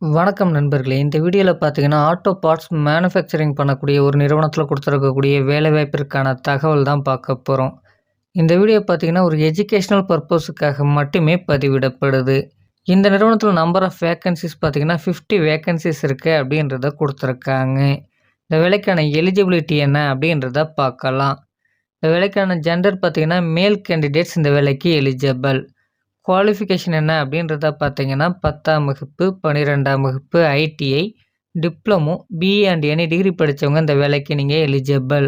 வணக்கம் நண்பர்களே! இந்த வீடியோல பார்த்தீங்கன்னா, ஆட்டோ பார்ட்ஸ் மேனுஃபேக்சரிங் பண்ணக்கூடிய ஒரு நிறுவனத்தில குடுத்துருக்கக்கூடிய வேலைவாய்ப்பிற்கான தகவல் தான் பார்க்க போறோம். இந்த வீடியோ பார்த்தீங்கன்னா, ஒரு எஜுகேஷனல் பர்ப்பஸுக்காக மட்டுமே பதிவிடப்படுது. இந்த நிறுவனத்தில நம்பர் ஆஃப் வேக்கன்ஸீஸ் பார்த்தீங்கன்னா, 50 வேக்கன்ஸீஸ் இருக்கு அப்படின்றத குடுத்துருக்காங்க. இந்த வேலைக்கான எலிஜிபிலிட்டி என்ன அப்படின்றத பார்க்கலாம். இந்த வேலைக்கான ஜெண்டர் பார்த்தீங்கன்னா, மேல் கேண்டிடேட்ஸ் இந்த வேலைக்கு எலிஜிபிள். குவாலிஃபிகேஷன் என்ன அப்படின்றத பார்த்தீங்கன்னா, 10ஆம் வகுப்பு, 12ஆம் வகுப்பு, ITI, diploma, BE and any degree படித்தவங்க இந்த வேலைக்கு நீங்கள் எலிஜிபிள்.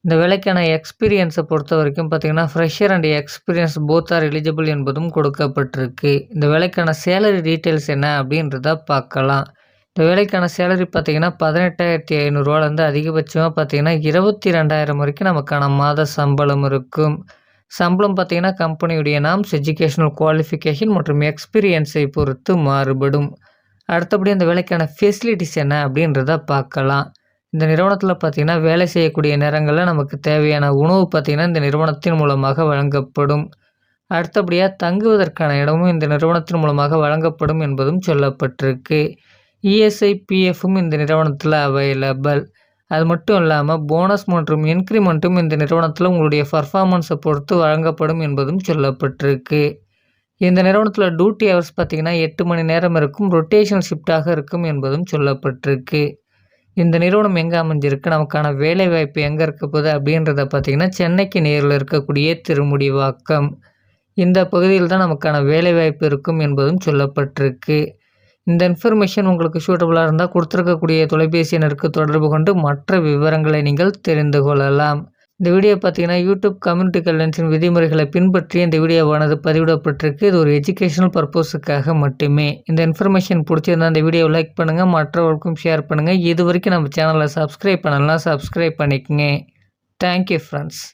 இந்த வேலைக்கான எக்ஸ்பீரியன்ஸை பொறுத்தவரைக்கும் பார்த்தீங்கன்னா, fresher and experience both are eligible என்பதும் கொடுக்கப்பட்டிருக்கு. இந்த வேலைக்கான சேலரி டீட்டெயில்ஸ் என்ன அப்படின்றத பார்க்கலாம். இந்த வேலைக்கான சேலரி பார்த்தீங்கன்னா, 18,500 அதிகபட்சமாக பார்த்தீங்கன்னா, 22,000 வரைக்கும் நமக்கான மாத சம்பளம் இருக்கும். சம்பளம் பார்த்தீங்கன்னா, கம்பெனியுடைய நார்ம்ஸ், எஜுகேஷனல் குவாலிஃபிகேஷன் மற்றும் எக்ஸ்பீரியன்ஸை பொறுத்து மாறுபடும். அடுத்தபடி அந்த வேலைக்கான ஃபெசிலிட்டிஸ் என்ன அப்படின்றத பார்க்கலாம். இந்த நிறுவனத்தில பார்த்தீங்கன்னா, வேலை செய்யக்கூடிய நேரங்கள்ல நமக்கு தேவையான உணவு பார்த்தீங்கன்னா, இந்த நிறுவனத்தின் மூலமாக வழங்கப்படும். அடுத்தபடியா தங்குவதற்கான இடமும் இந்த நிறுவனத்தின் மூலமாக வழங்கப்படும் என்பதும் சொல்லப்பட்டிருக்கு. இஎஸ்ஐ, பிஎஃப்பும் இந்த நிறுவனத்தில அவைலபிள். அது மட்டும் இல்லாமல் போனஸ் மற்றும் இன்க்ரிமெண்ட்டும் இந்த நிறுவனத்தில் உங்களுடைய பர்ஃபார்மன்ஸை பொறுத்து வழங்கப்படும் என்பதும் சொல்லப்பட்டிருக்கு. இந்த நிறுவனத்தில் டியூட்டி ஹவர்ஸ் பார்த்தீங்கன்னா 8 மணி நேரம் இருக்கும், ரொட்டேஷனல் ஷிஃப்டாக இருக்கும் என்பதும் சொல்லப்பட்டிருக்கு. இந்த நிறுவனம் எங்கே அமைஞ்சிருக்கு, நமக்கான வேலைவாய்ப்பு எங்கே இருக்க போகுது அப்படின்றத பார்த்தீங்கன்னா, சென்னைக்கு நேரில் இருக்கக்கூடிய திருமுடிவாக்கம் இந்த பகுதியில் தான் நமக்கான வேலைவாய்ப்பு இருக்கும் என்பதும் சொல்லப்பட்டிருக்கு. இந்த இன்ஃபர்மேஷன் உங்களுக்கு சூட்டபுளாக இருந்தால் கொடுத்துருக்கக்கூடிய தொலைபேசி எண்ணிற்கு தொடர்பு கொண்டு மற்ற விவரங்களை நீங்கள் தெரிந்து கொள்ளலாம். இந்த வீடியோ பார்த்தீங்கன்னா, யூடியூப் கம்யூனிட்டி கைட்லைன்ஸின் விதிமுறைகளை பின்பற்றி இந்த வீடியோவானது பதிவிடப்பட்டிருக்கு. இது ஒரு எஜுகேஷனல் பர்பஸுக்காக மட்டுமே. இந்த இன்ஃபர்மேஷன் பிடிச்சிருந்தா இந்த வீடியோவை லைக் பண்ணுங்கள், மற்றவர்களுக்கும் ஷேர் பண்ணுங்கள். இது வரைக்கும் நம்ம சேனலை சப்ஸ்கிரைப் பண்ணலாம், சப்ஸ்கிரைப் பண்ணிக்கங்க. Thank you friends.